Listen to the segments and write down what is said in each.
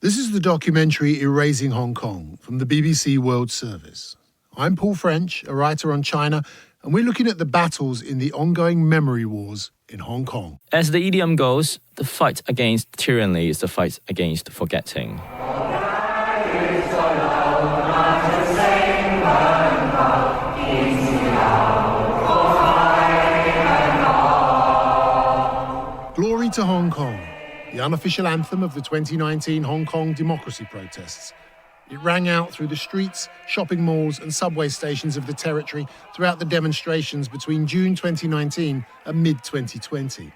This is the documentary Erasing Hong Kong from the BBC World Service. I'm Paul French, a writer on China, and we're looking at the battles in the ongoing memory wars in Hong Kong. As the idiom goes, the fight against tyranny is the fight against forgetting. Glory to Hong Kong, the unofficial anthem of the 2019 Hong Kong democracy protests. It rang out through the streets, shopping malls and subway stations of the territory throughout the demonstrations between June 2019 and mid-2020.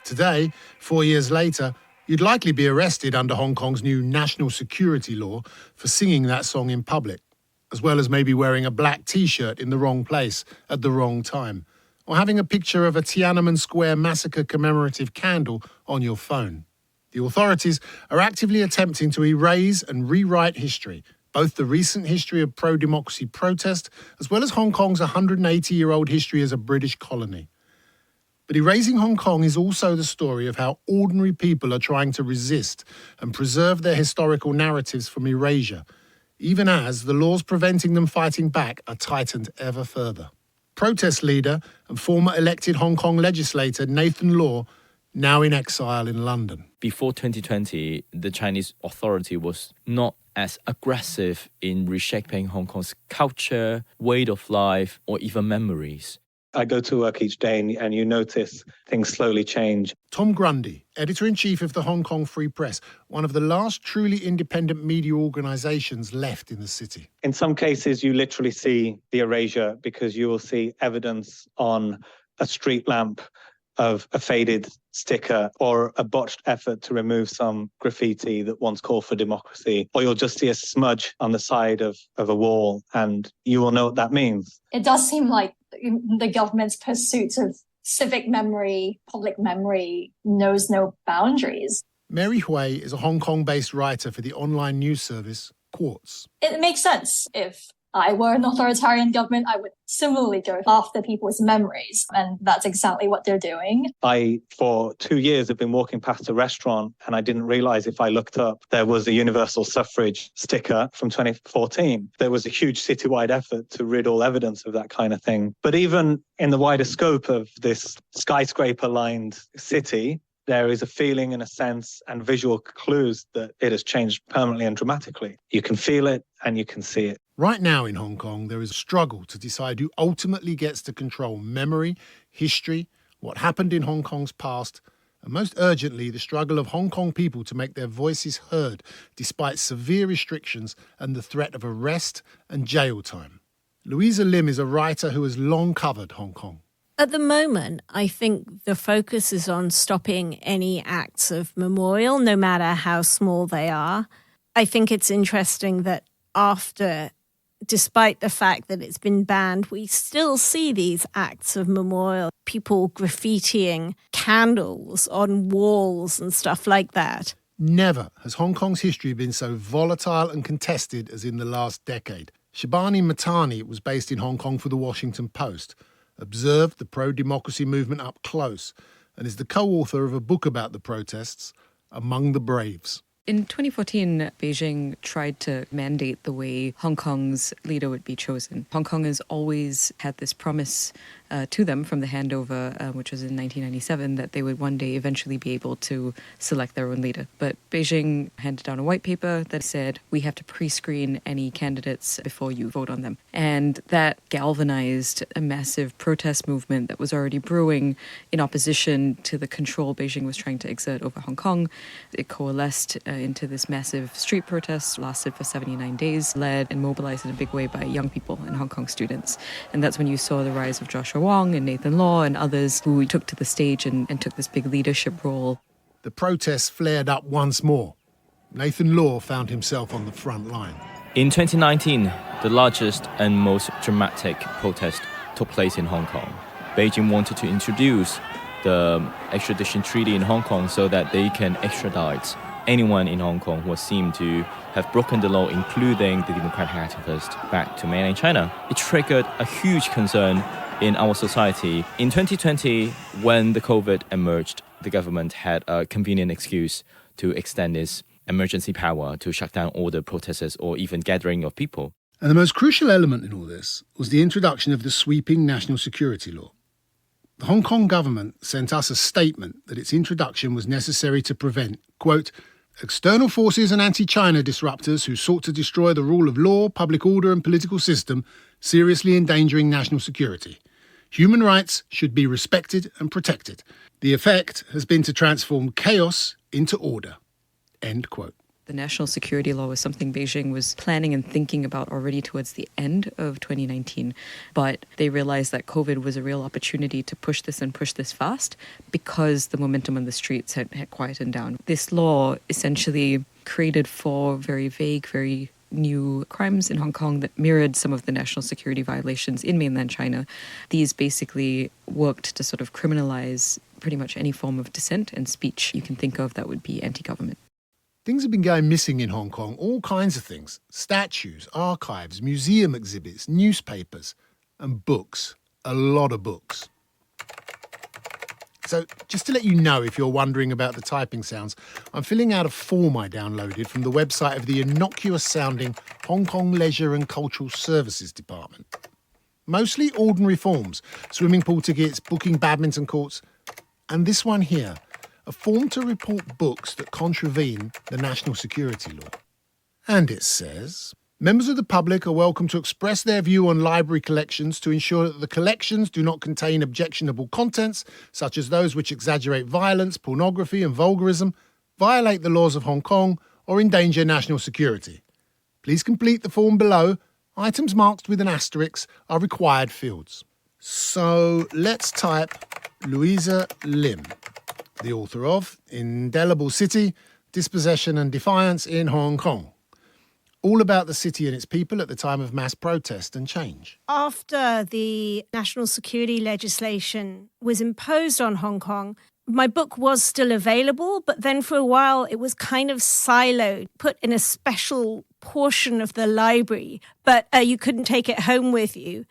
Today, 4 years later, you'd likely be arrested under Hong Kong's new national security law for singing that song in public, as well as maybe wearing a black T-shirt in the wrong place at the wrong time, or having a picture of a Tiananmen Square massacre commemorative candle on your phone. The authorities are actively attempting to erase and rewrite history, both the recent history of pro-democracy protest, as well as Hong Kong's 180-year-old history as a British colony. But erasing Hong Kong is also the story of how ordinary people are trying to resist and preserve their historical narratives from erasure, even as the laws preventing them fighting back are tightened ever further. Protest leader and former elected Hong Kong legislator Nathan Law, now in exile in London. Before 2020, the Chinese authority was not as aggressive in reshaping Hong Kong's culture, way of life, or even memories. I go to work each day and you notice things slowly change. Tom Grundy, editor-in-chief of the Hong Kong Free Press, one of the last truly independent media organisations left in the city. In some cases, you literally see the erasure because you will see evidence on a street lamp of a faded sticker or a botched effort to remove some graffiti that once called for democracy, or you'll just see a smudge on the side of a wall and you will know what that means. It does seem like the government's pursuit of civic memory, public memory, knows no boundaries. Mary Hui is a Hong Kong-based writer for the online news service Quartz. It makes sense. If I were an authoritarian government, I would similarly go after people's memories. And that's exactly what they're doing. I, for 2 years, have been walking past a restaurant and I didn't realize if I looked up, there was a universal suffrage sticker from 2014. There was a huge citywide effort to rid all evidence of that kind of thing. But even in the wider scope of this skyscraper-lined city, there is a feeling and a sense and visual clues that it has changed permanently and dramatically. You can feel it and you can see it. Right now in Hong Kong, there is a struggle to decide who ultimately gets to control memory, history, what happened in Hong Kong's past, and most urgently, the struggle of Hong Kong people to make their voices heard despite severe restrictions and the threat of arrest and jail time. Louisa Lim is a writer who has long covered Hong Kong. At the moment, I think the focus is on stopping any acts of memorial, no matter how small they are. I think it's interesting that despite the fact that it's been banned, we still see these acts of memorial, people graffitiing candles on walls and stuff like that. Never has Hong Kong's history been so volatile and contested as in the last decade. Shabani Matani was based in Hong Kong for the Washington Post, observed the pro-democracy movement up close, and is the co-author of a book about the protests, Among the Braves. In 2014, Beijing tried to mandate the way Hong Kong's leader would be chosen. Hong Kong has always had this promise to them from the handover, which was in 1997, that they would one day eventually be able to select their own leader. But Beijing handed down a white paper that said, we have to pre-screen any candidates before you vote on them. And that galvanized a massive protest movement that was already brewing in opposition to the control Beijing was trying to exert over Hong Kong. It coalesced into this massive street protest, lasted for 79 days, led and mobilized in a big way by young people and Hong Kong students. And that's when you saw the rise of Joshua Wong and Nathan Law and others who took to the stage and took this big leadership role. The protests flared up once more. Nathan Law found himself on the front line. In 2019, the largest and most dramatic protest took place in Hong Kong. Beijing wanted to introduce the extradition treaty in Hong Kong so that they can extradite anyone in Hong Kong who was seen to have broken the law, including the democratic activists, back to mainland China. It triggered a huge concern in our society. In 2020, when the COVID emerged, the government had a convenient excuse to extend its emergency power to shut down all the protesters or even gathering of people. And the most crucial element in all this was the introduction of the sweeping national security law. The Hong Kong government sent us a statement that its introduction was necessary to prevent, quote, external forces and anti-China disruptors who sought to destroy the rule of law, public order and political system, seriously endangering national security. Human rights should be respected and protected. The effect has been to transform chaos into order. End quote. The national security law was something Beijing was planning and thinking about already towards the end of 2019. But they realized that COVID was a real opportunity to push this fast because the momentum on the streets had quietened down. This law essentially created 4 very vague, very new crimes in Hong Kong that mirrored some of the national security violations in mainland China. These basically worked to sort of criminalize pretty much any form of dissent and speech you can think of that would be anti-government. Things have been going missing in Hong Kong, all kinds of things. Statues, archives, museum exhibits, newspapers, and books. A lot of books. So, just to let you know, if you're wondering about the typing sounds, I'm filling out a form I downloaded from the website of the innocuous-sounding Hong Kong Leisure and Cultural Services Department. Mostly ordinary forms, swimming pool tickets, booking badminton courts, and this one here, a form to report books that contravene the national security law. And it says, members of the public are welcome to express their view on library collections to ensure that the collections do not contain objectionable contents, such as those which exaggerate violence, pornography and vulgarism, violate the laws of Hong Kong, or endanger national security. Please complete the form below. Items marked with an asterisk are required fields. So let's type Louisa Lim, the author of Indelible City, Dispossession and Defiance in Hong Kong. All about the city and its people at the time of mass protest and change. After the national security legislation was imposed on Hong Kong, my book was still available, but then for a while it was kind of siloed, put in a special portion of the library, but you couldn't take it home with you.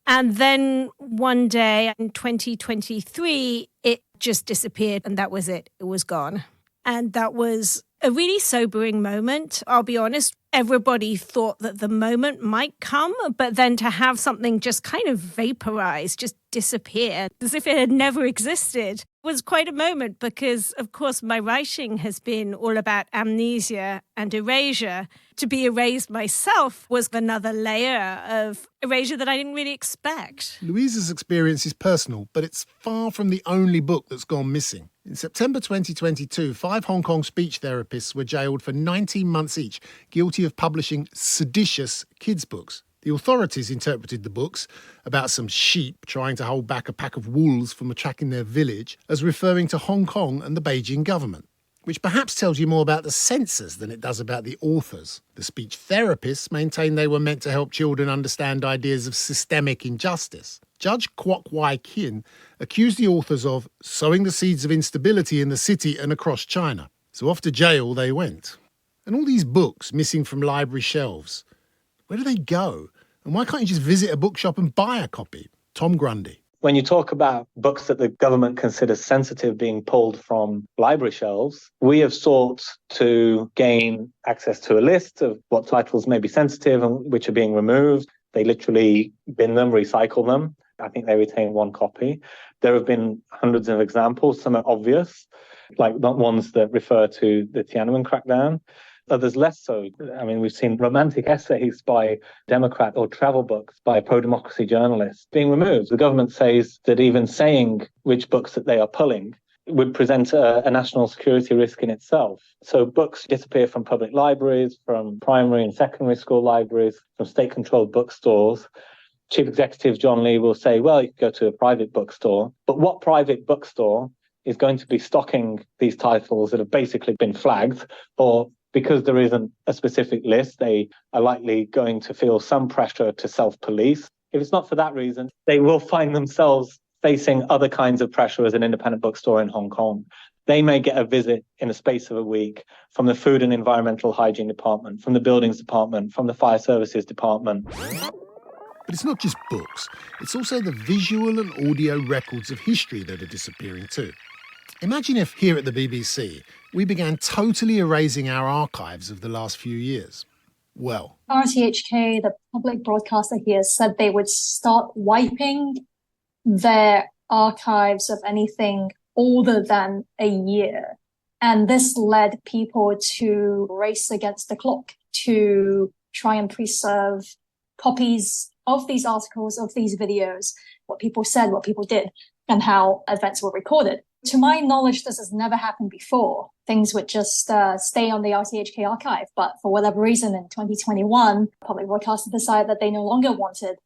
And then one day in 2023, it just disappeared and that was it. It was gone. And that was a really sobering moment. I'll be honest, everybody thought that the moment might come, but then to have something just kind of vaporize, just disappear, as if it had never existed, was quite a moment because, of course, my writing has been all about amnesia and erasure. To be erased myself was another layer of erasure that I didn't really expect. Louisa's experience is personal, but it's far from the only book that's gone missing. In September 2022, 5 Hong Kong speech therapists were jailed for 19 months each, guilty of publishing seditious kids' books. The authorities interpreted the books, about some sheep trying to hold back a pack of wolves from attacking their village, as referring to Hong Kong and the Beijing government, which perhaps tells you more about the censors than it does about the authors. The speech therapists maintained they were meant to help children understand ideas of systemic injustice. Judge Kwok Wai Kin accused the authors of sowing the seeds of instability in the city and across China. So off to jail they went. And all these books missing from library shelves, where do they go? And why can't you just visit a bookshop and buy a copy? Tom Grundy. When you talk about books that the government considers sensitive being pulled from library shelves, we have sought to gain access to a list of what titles may be sensitive and which are being removed. They literally bin them, recycle them. I think they retain 1 copy. There have been hundreds of examples. Some are obvious, like not ones that refer to the Tiananmen crackdown. Others less so. I mean, we've seen romantic essays by Democrat or travel books by pro-democracy journalists being removed. The government says that even saying which books that they are pulling would present a national security risk in itself. So books disappear from public libraries, from primary and secondary school libraries, from state-controlled bookstores. Chief Executive John Lee will say, well, you can go to a private bookstore. But what private bookstore is going to be stocking these titles that have basically been flagged, or because there isn't a specific list, they are likely going to feel some pressure to self-police. If it's not for that reason, they will find themselves facing other kinds of pressure as an independent bookstore in Hong Kong. They may get a visit in the space of a week from the Food and Environmental Hygiene Department, from the Buildings Department, from the Fire Services Department. But it's not just books. It's also the visual and audio records of history that are disappearing too. Imagine if here at the BBC we began totally erasing our archives of the last few years. Well, RTHK, the public broadcaster here, said they would start wiping their archives of anything older than a year. And this led people to race against the clock to try and preserve copies of these articles, of these videos, what people said, what people did, and how events were recorded. To my knowledge, this has never happened before. Things would just stay on the RTHK archive. But for whatever reason, in 2021, public broadcasters decided that they no longer wanted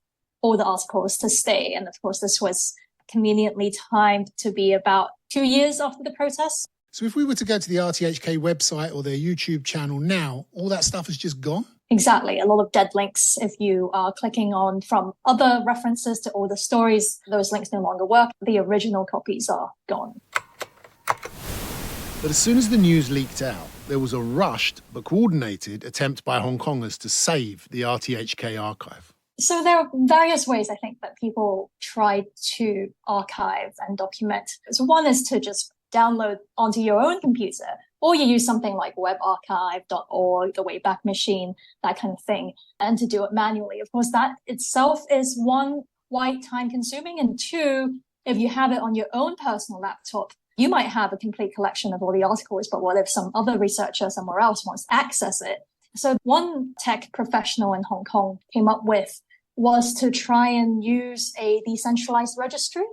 all the articles to stay. And of course, this was conveniently timed to be about 2 years after the protests. So if we were to go to the RTHK website or their YouTube channel now, all that stuff has just gone? Exactly. A lot of dead links. If you are clicking on from other references to all the stories, those links no longer work. The original copies are gone. But as soon as the news leaked out, there was a rushed but coordinated attempt by Hong Kongers to save the RTHK archive. So there are various ways, I think, that people tried to archive and document. So one is to just download onto your own computer, or you use something like webarchive.org, the Wayback Machine, that kind of thing, and to do it manually. Of course, that itself is one, quite time consuming, and two, if you have it on your own personal laptop, you might have a complete collection of all the articles, but what if some other researcher somewhere else wants to access it? So one tech professional in Hong Kong came up with was to try and use a decentralized registry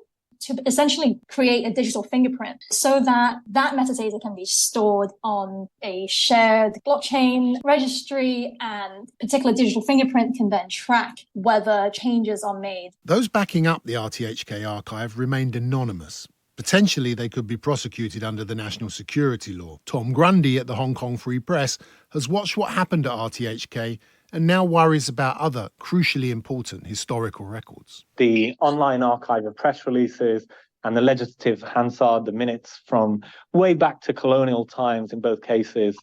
to essentially create a digital fingerprint so that that metadata can be stored on a shared blockchain registry, and particular digital fingerprint can then track whether changes are made. Those backing up the RTHK archive remained anonymous. Potentially, they could be prosecuted under the national security law. Tom Grundy at the Hong Kong Free Press has watched what happened at RTHK and now worries about other crucially important historical records. The online archive of press releases and the legislative Hansard, the minutes from way back to colonial times in both cases,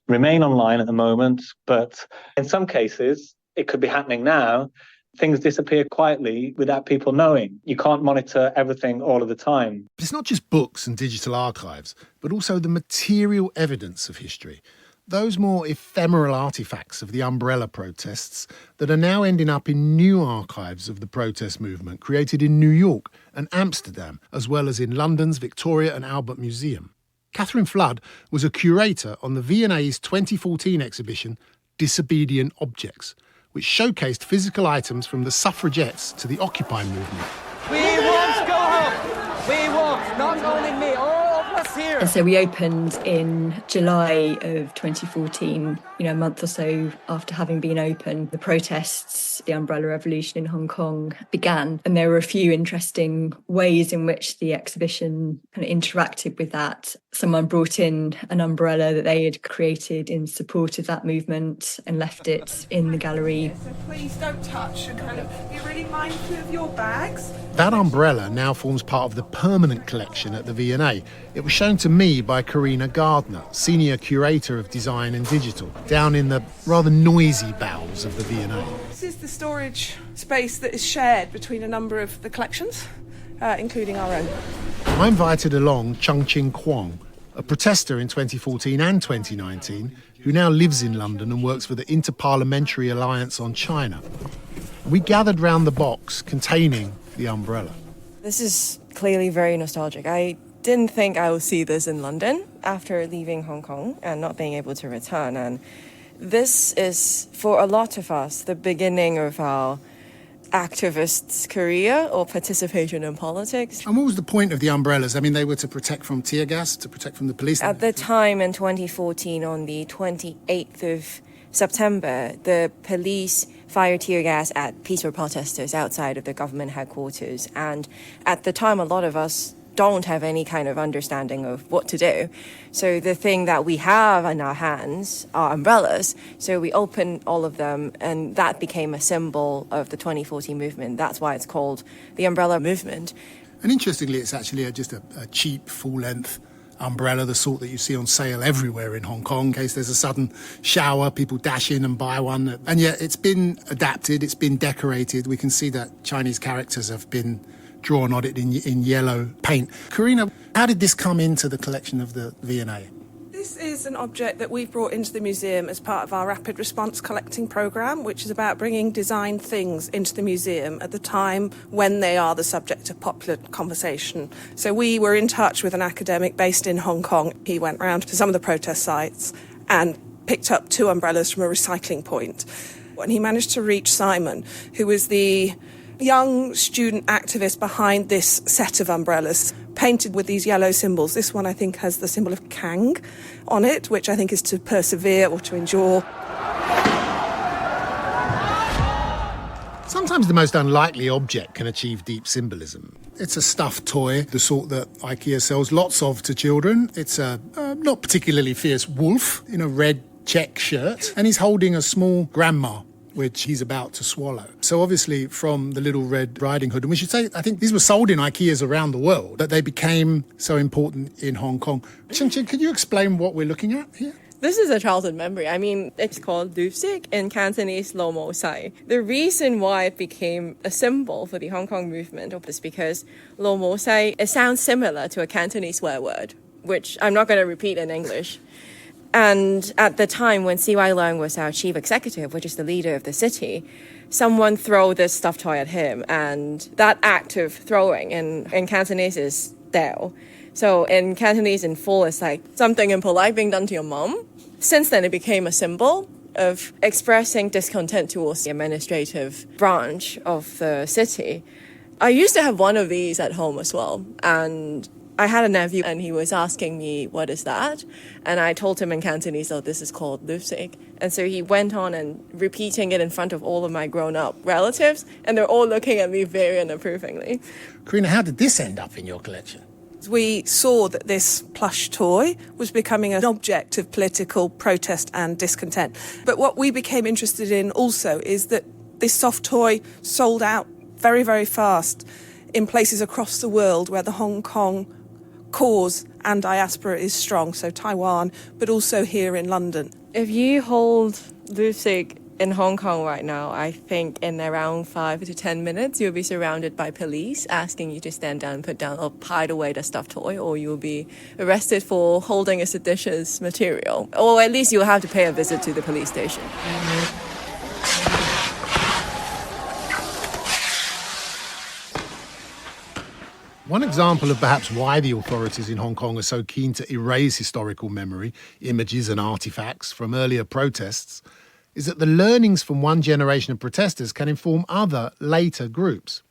remain online at the moment. But in some cases, it could be happening now. Things disappear quietly without people knowing. You can't monitor everything all of the time. But it's not just books and digital archives, but also the material evidence of history. Those more ephemeral artefacts of the umbrella protests that are now ending up in new archives of the protest movement created in New York and Amsterdam, as well as in London's Victoria and Albert Museum. Catherine Flood was a curator on the V&A's 2014 exhibition Disobedient Objects, which showcased physical items from the suffragettes to the Occupy movement. We want to go home. We want, not only me, all of us here. And so we opened in July of 2014, a month or so after having been open. The protests, the Umbrella Revolution in Hong Kong began. And there were a few interesting ways in which the exhibition kind of interacted with that. Someone brought in an umbrella that they had created in support of that movement and left it in the gallery. So please don't touch and kind of be really mindful of your bags. That umbrella now forms part of the permanent collection at the V&A. It was shown to me by Karina Gardner, Senior Curator of Design and Digital, down in the rather noisy bowels of the V&A. This is the storage space that is shared between a number of the collections, including our own. I invited along Chung Ching Kwong, a protester in 2014 and 2019, who now lives in London and works for the Interparliamentary Alliance on China. We gathered round the box containing the umbrella. This is clearly very nostalgic. I didn't think I would see this in London after leaving Hong Kong and not being able to return. And this is, for a lot of us, the beginning of our activists' career or participation in politics. And what was the point of the umbrellas? I mean, they were to protect from tear gas, to protect from the police? At the time in 2014, on the 28th of September, the police fired tear gas at peaceful protesters outside of the government headquarters. And at the time, a lot of us don't have any kind of understanding of what to do. So the thing that we have in our hands are umbrellas. So we open all of them, and that became a symbol of the 2014 movement. That's why it's called the Umbrella Movement. And interestingly, it's actually just a cheap, full-length umbrella, the sort that you see on sale everywhere in Hong Kong. In case there's a sudden shower, people dash in and buy one. And yet it's been adapted, it's been decorated. We can see that Chinese characters have been drawn on it in yellow paint. Karina, how did this come into the collection of the V&A? This is an object that we've brought into the museum as part of our rapid response collecting programme, which is about bringing designed things into the museum at the time when they are the subject of popular conversation. So we were in touch with an academic based in Hong Kong. He went round to some of the protest sites and picked up 2 umbrellas from a recycling point. And he managed to reach Simon, who was the young student activist behind this set of umbrellas, painted with these yellow symbols. This one, I think, has the symbol of Kang on it, which I think is to persevere or to endure. Sometimes the most unlikely object can achieve deep symbolism. It's a stuffed toy, the sort that IKEA sells lots of to children. It's a not particularly fierce wolf in a red check shirt, and he's holding a small grandma, which he's about to swallow. So obviously from the Little Red Riding Hood, and we should say, I think these were sold in IKEAs around the world, but they became so important in Hong Kong. Chen Chen, could you explain what we're looking at here? This is a childhood memory. I mean, it's called Lupsik, in Cantonese Lo Mo Sai. The reason why it became a symbol for the Hong Kong movement is because Lo Mo Sai, it sounds similar to a Cantonese swear word, which I'm not going to repeat in English. And at the time when C.Y. Leung was our chief executive, which is the leader of the city, someone threw this stuffed toy at him. And that act of throwing in Cantonese is dao. So in Cantonese in full, it's like something impolite being done to your mom. Since then, it became a symbol of expressing discontent towards the administrative branch of the city. I used to have one of these at home as well. And I had a nephew and he was asking me, what is that? And I told him in Cantonese, oh, this is called lupsik. And so he went on and repeating it in front of all of my grown-up relatives, and they're all looking at me very unapprovingly. Karina, how did this end up in your collection? We saw that this plush toy was becoming an object of political protest and discontent. But what we became interested in also is that this soft toy sold out very, very fast in places across the world where the Hong Kong cause and diaspora is strong, so Taiwan, but also here in London. If you hold Lupsik in Hong Kong right now, I think in around 5 to 10 minutes, you'll be surrounded by police asking you to stand down, put down, or hide away the stuffed toy, or you'll be arrested for holding a seditious material. Or at least you'll have to pay a visit to the police station. One example of perhaps why the authorities in Hong Kong are so keen to erase historical memory, images and artefacts from earlier protests is that the learnings from one generation of protesters can inform other, later groups.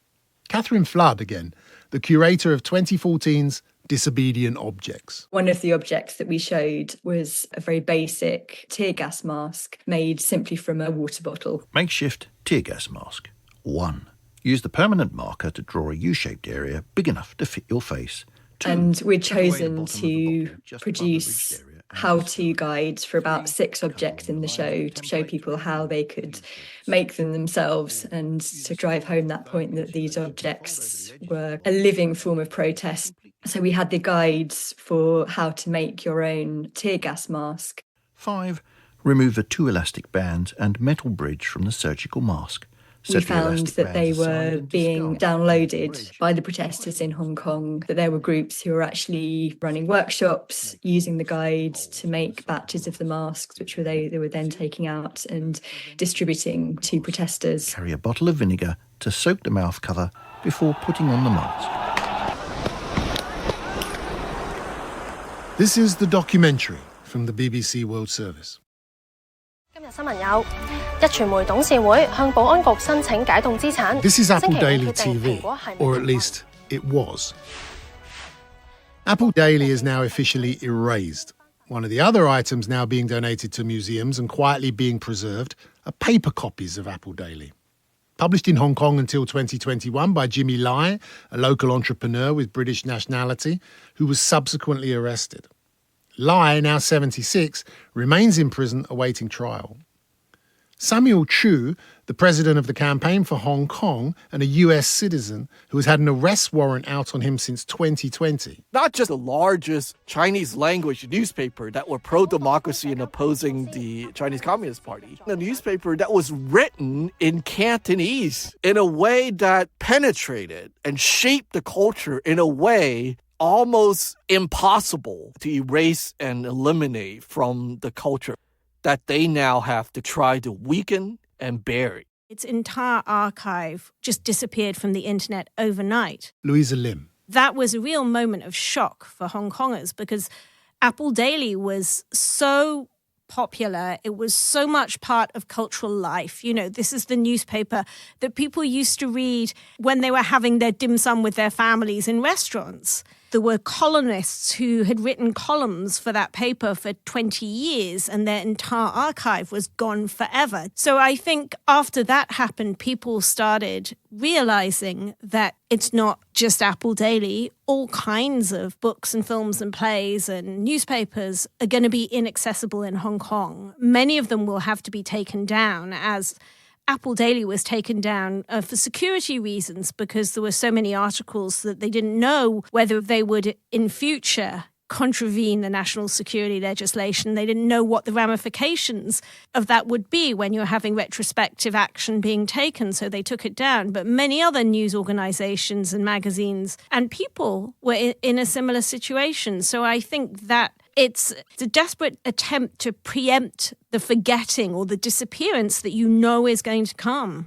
Catherine Flood, again, the curator of 2014's Disobedient Objects. One of the objects that we showed was a very basic tear gas mask made simply from a water bottle. Makeshift tear gas mask. 1. Use the permanent marker to draw a U-shaped area big enough to fit your face. 2. And we'd chosen to produce how-to guides for about 6 objects in the show to show people how they could make them themselves and to drive home that point that these objects were a living form of protest. So we had the guides for how to make your own tear gas mask. 5. Remove the 2 elastic bands and metal bridge from the surgical mask. We found that they were being downloaded by the protesters in Hong Kong, that there were groups who were actually running workshops, using the guides to make batches of the masks, which they were then taking out and distributing to protesters. Carry a bottle of vinegar to soak the mouth cover before putting on the mask. This is the documentary from the BBC World Service. 今日新聞有，壹傳媒董事會向保安局申請解凍資產。 This is Apple 星期五 Daily 決定 TV, 蘋果係咪 or at least it was. Apple Daily is now officially erased. One of the other items now being donated to museums and quietly being preserved are paper copies of Apple Daily. Published in Hong Kong until 2021 by Jimmy Lai, a local entrepreneur with British nationality, who was subsequently arrested. Lai, now 76, remains in prison awaiting trial. Samuel Chu, the president of the Campaign for Hong Kong and a US citizen who has had an arrest warrant out on him since 2020. Not just the largest Chinese language newspaper that were pro-democracy and opposing the Chinese Communist Party. A newspaper that was written in Cantonese in a way that penetrated and shaped the culture in a way almost impossible to erase and eliminate from the culture that they now have to try to weaken and bury. Its entire archive just disappeared from the internet overnight. Louisa Lim. That was a real moment of shock for Hong Kongers because Apple Daily was so popular. It was so much part of cultural life. You know, this is the newspaper that people used to read when they were having their dim sum with their families in restaurants. There were columnists who had written columns for that paper for 20 years and their entire archive was gone forever. So I think after that happened, people started realizing that it's not just Apple Daily. All kinds of books and films and plays and newspapers are going to be inaccessible in Hong Kong. Many of them will have to be taken down, as Apple Daily was taken down for security reasons because there were so many articles that they didn't know whether they would in future contravene the national security legislation. They didn't know what the ramifications of that would be when you're having retrospective action being taken, so they took it down. But many other news organizations and magazines and people were in a similar situation. So I think that it's a desperate attempt to preempt the forgetting or the disappearance that you know is going to come.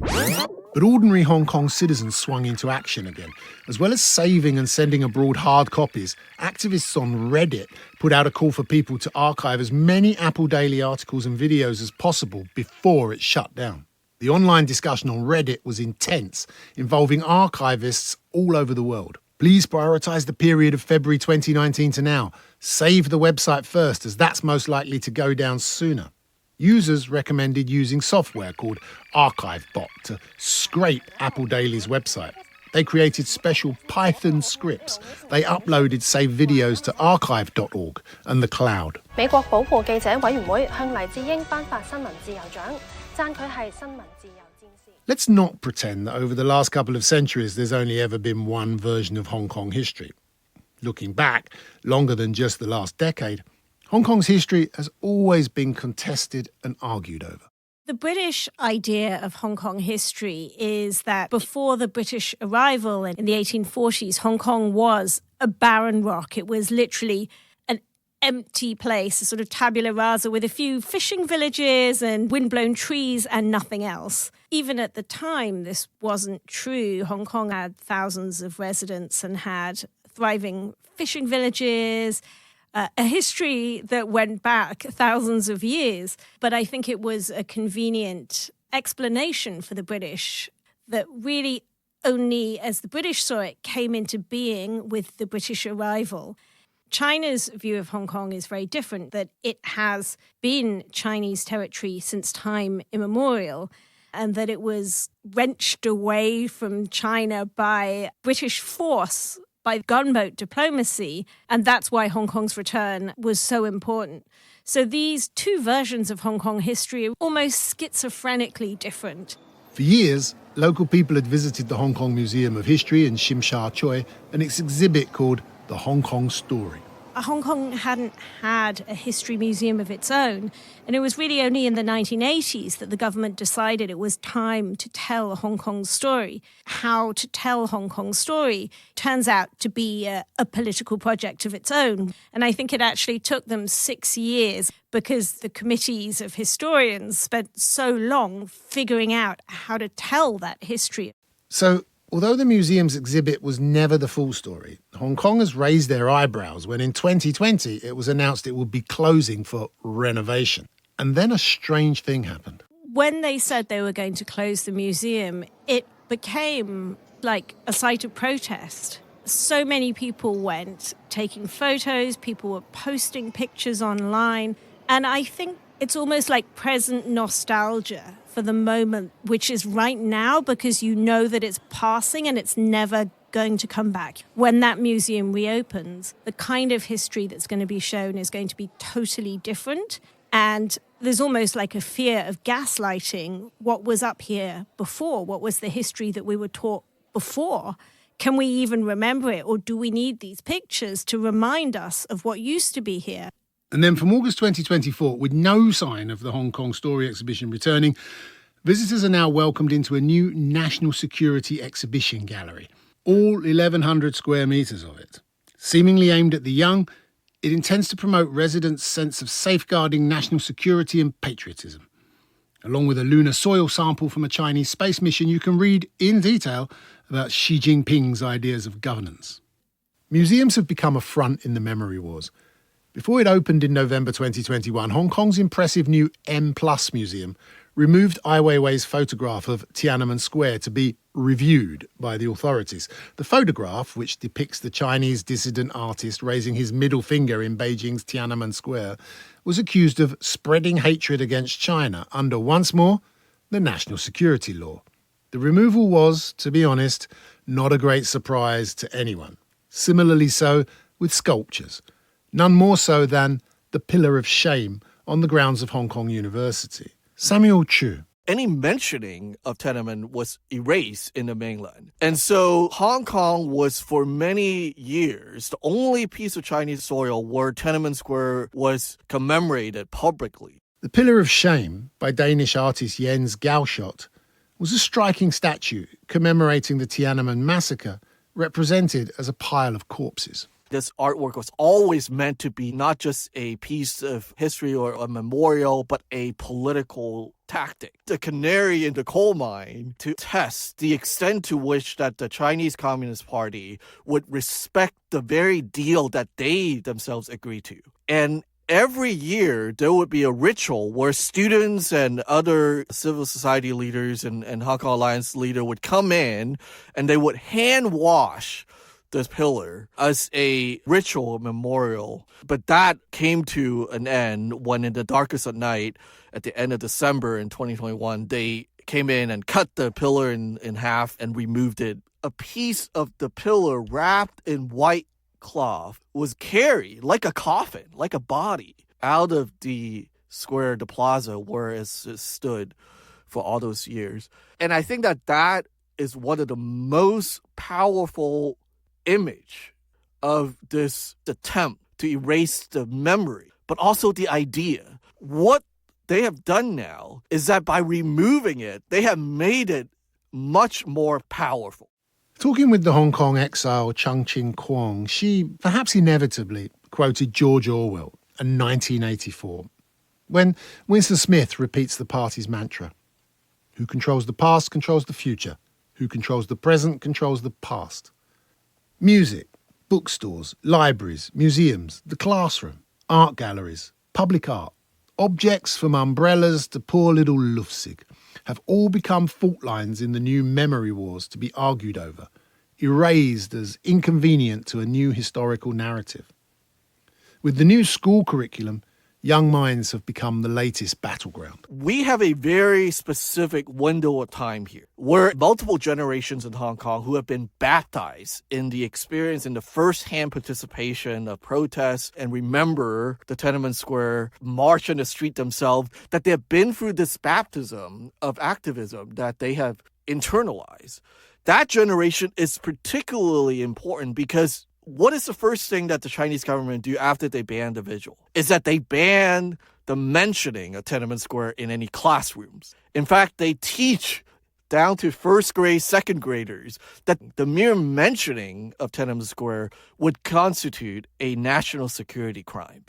But ordinary Hong Kong citizens swung into action again. As well as saving and sending abroad hard copies, activists on Reddit put out a call for people to archive as many Apple Daily articles and videos as possible before it shut down. The online discussion on Reddit was intense, involving archivists all over the world. Please prioritise the period of February 2019 to now. Save the website first, as that's most likely to go down sooner. Users recommended using software called ArchiveBot to scrape Apple Daily's website. They created special Python scripts. They uploaded saved videos to archive.org and the cloud. 美國保護記者委員會向黎智英頒發新聞自由獎，讚佢係新聞自由戰士。 Let's not pretend that over the last couple of centuries there's only ever been one version of Hong Kong history. Looking back, longer than just the last decade, Hong Kong's history has always been contested and argued over. The British idea of Hong Kong history is that before the British arrival in the 1840s, Hong Kong was a barren rock. It was literally an empty place, a sort of tabula rasa with a few fishing villages and windblown trees and nothing else. Even at the time, this wasn't true. Hong Kong had thousands of residents and had thriving fishing villages, a history that went back thousands of years. But I think it was a convenient explanation for the British that really only as the British saw it came into being with the British arrival. China's view of Hong Kong is very different, that it has been Chinese territory since time immemorial, and that it was wrenched away from China by British force, by gunboat diplomacy, and that's why Hong Kong's return was so important. So these two versions of Hong Kong history are almost schizophrenically different. For years, local people had visited the Hong Kong Museum of History in Shim Sha Tsui and its exhibit called The Hong Kong Story. Hong Kong hadn't had a history museum of its own, and it was really only in the 1980s that the government decided it was time to tell Hong Kong's story. How to tell Hong Kong's story turns out to be a political project of its own, and I think it actually took them 6 years because the committees of historians spent so long figuring out how to tell that history. So, although the museum's exhibit was never the full story, Hong Kongers raised their eyebrows when in 2020 it was announced it would be closing for renovation. And then a strange thing happened. When they said they were going to close the museum, it became like a site of protest. So many people went, taking photos, people were posting pictures online, and I think it's almost like present nostalgia for the moment, which is right now, because you know that it's passing and it's never going to come back. When that museum reopens, the kind of history that's going to be shown is going to be totally different. And There's almost like a fear of gaslighting what was up here before, what was the history that we were taught before. Can we even remember it, or do we need these pictures to remind us of what used to be here? And then from August 2024, with no sign of the Hong Kong Story exhibition returning, visitors are now welcomed into a new national security exhibition gallery, all 1,100 square metres of it. Seemingly aimed at the young, it intends to promote residents' sense of safeguarding national security and patriotism. Along with a lunar soil sample from a Chinese space mission, you can read in detail about Xi Jinping's ideas of governance. Museums have become a front in the memory wars. Before it opened in November 2021, Hong Kong's impressive new M+ Museum removed Ai Weiwei's photograph of Tiananmen Square to be reviewed by the authorities. The photograph, which depicts the Chinese dissident artist raising his middle finger in Beijing's Tiananmen Square, was accused of spreading hatred against China under, once more, the national security law. The removal was, to be honest, not a great surprise to anyone. Similarly so with sculptures, none more so than the Pillar of Shame on the grounds of Hong Kong University. Samuel Chu. Any mentioning of Tiananmen was erased in the mainland. And so Hong Kong was for many years the only piece of Chinese soil where Tiananmen Square was commemorated publicly. The Pillar of Shame by Danish artist Jens Gauchot was a striking statue commemorating the Tiananmen massacre, represented as a pile of corpses. This artwork was always meant to be not just a piece of history or a memorial, but a political tactic. The canary in the coal mine to test the extent to which that the Chinese Communist Party would respect the very deal that they themselves agreed to. And every year, there would be a ritual where students and other civil society leaders and Hong Kong Alliance leader would come in and they would hand wash this pillar as a ritual memorial. But that came to an end when in the darkest of night, at the end of December in 2021, they came in and cut the pillar in half and removed it. A piece of the pillar wrapped in white cloth was carried like a coffin, like a body, out of the square, the plaza where it stood for all those years. And I think that is one of the most powerful image of this attempt to erase the memory, but also the idea. What they have done now is that by removing it, they have made it much more powerful. Talking with the Hong Kong exile Chung Ching Kwong, she perhaps inevitably quoted George Orwell in 1984, when Winston Smith repeats the party's mantra: who controls the past controls the future, who controls the present controls the past. Music, bookstores, libraries, museums, the classroom, art galleries, public art, objects from umbrellas to poor little Lufzig have all become fault lines in the new memory wars to be argued over, erased as inconvenient to a new historical narrative. With the new school curriculum, young minds have become the latest battleground. We have a very specific window of time here where multiple generations in Hong Kong who have been baptized in the experience, in the first-hand participation of protests and remember the Tiananmen Square march in the street themselves, that they have been through this baptism of activism that they have internalized. That generation is particularly important because what is the first thing that the Chinese government do after they ban the vigil? Is that they ban the mentioning of Tiananmen Square in any classrooms. In fact, they teach down to first grade, second graders that the mere mentioning of Tiananmen Square would constitute a national security crime.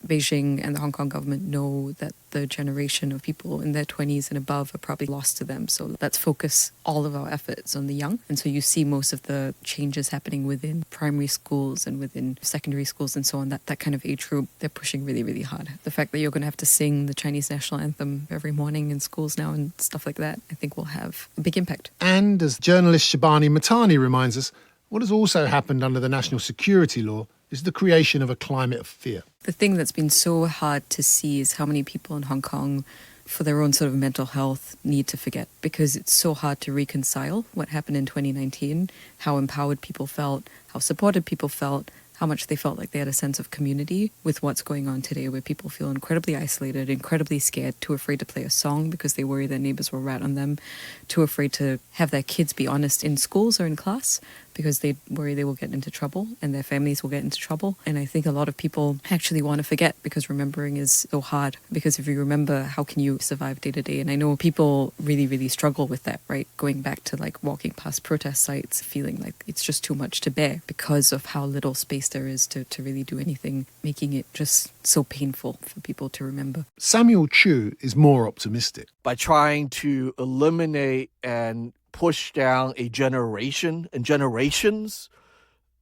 Beijing and the Hong Kong government know that the generation of people in their 20s and above are probably lost to them. So let's focus all of our efforts on the young. And so you see most of the changes happening within primary schools and within secondary schools and so on. That kind of age group, they're pushing really, really hard. The fact that you're going to have to sing the Chinese national anthem every morning in schools now and stuff like that, I think will have a big impact. And as journalist Shabani Matani reminds us, what has also happened under the national security law is the creation of a climate of fear. The thing that's been so hard to see is how many people in Hong Kong, for their own sort of mental health, need to forget, because it's so hard to reconcile what happened in 2019, how empowered people felt, how supported people felt, how much they felt like they had a sense of community with what's going on today, where people feel incredibly isolated, incredibly scared, too afraid to play a song because they worry their neighbors will rat on them, too afraid to have their kids be honest in schools or in class because they worry they will get into trouble and their families will get into trouble. And I think a lot of people actually want to forget because remembering is so hard. Because if you remember, how can you survive day to day? And I know people really, really struggle with that, right? Going back to like walking past protest sites, feeling like it's just too much to bear because of how little space there is to really do anything, making it just so painful for people to remember. Samuel Chu is more optimistic. By trying to eliminate and push down a generation and generations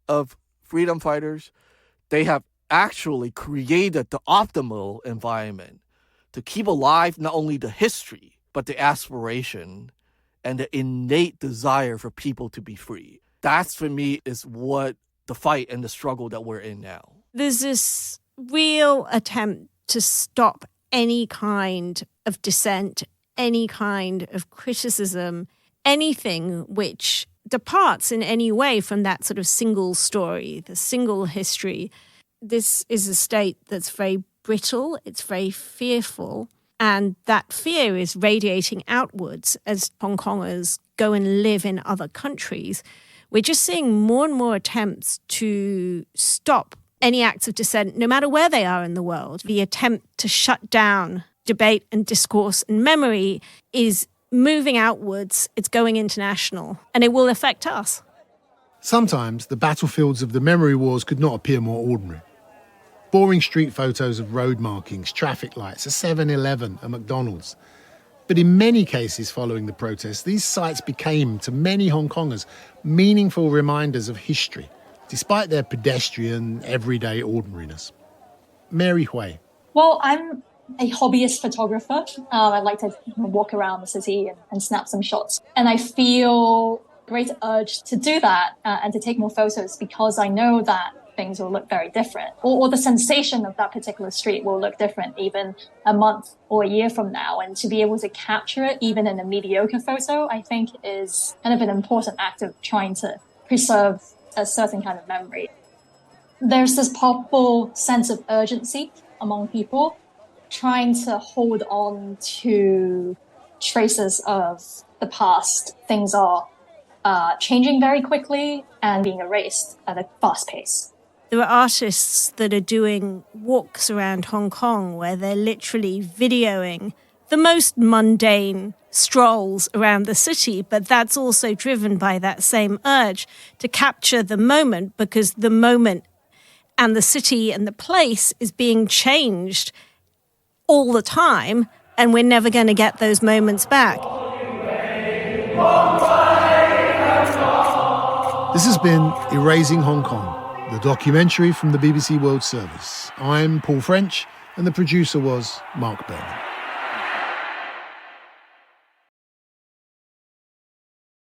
of freedom fighters, they have actually created the optimal environment to keep alive not only the history, but the aspiration and the innate desire for people to be free. That's, for me, is what the fight and the struggle that we're in now. There's this real attempt to stop any kind of dissent, any kind of criticism, anything which departs in any way from that sort of single story, the single history. This is a state that's very brittle, it's very fearful, and that fear is radiating outwards as Hong Kongers go and live in other countries. We're just seeing more and more attempts to stop any acts of dissent, no matter where they are in the world. The attempt to shut down debate and discourse and memory is moving outwards, it's going international, and it will affect us. Sometimes the battlefields of the memory wars could not appear more ordinary. Boring street photos of road markings, traffic lights, a 7-Eleven, a McDonald's. But in many cases following the protests, these sites became, to many Hong Kongers, meaningful reminders of history, despite their pedestrian, everyday ordinariness. Mary Hui. Well, I'm a hobbyist photographer. I like to walk around the city and snap some shots. And I feel great urge to do that and to take more photos because I know that things will look very different, or the sensation of that particular street will look different even a month or a year from now. And to be able to capture it even in a mediocre photo, I think is kind of an important act of trying to preserve a certain kind of memory. There's this palpable sense of urgency among people trying to hold on to traces of the past. Things are changing very quickly and being erased at a fast pace. There are artists that are doing walks around Hong Kong where they're literally videoing the most mundane strolls around the city, but that's also driven by that same urge to capture the moment, because the moment and the city and the place is being changed all the time, and we're never going to get those moments back. This has been Erasing Hong Kong, the documentary from the BBC World Service. I'm Paul French, and the producer was Mark Berman.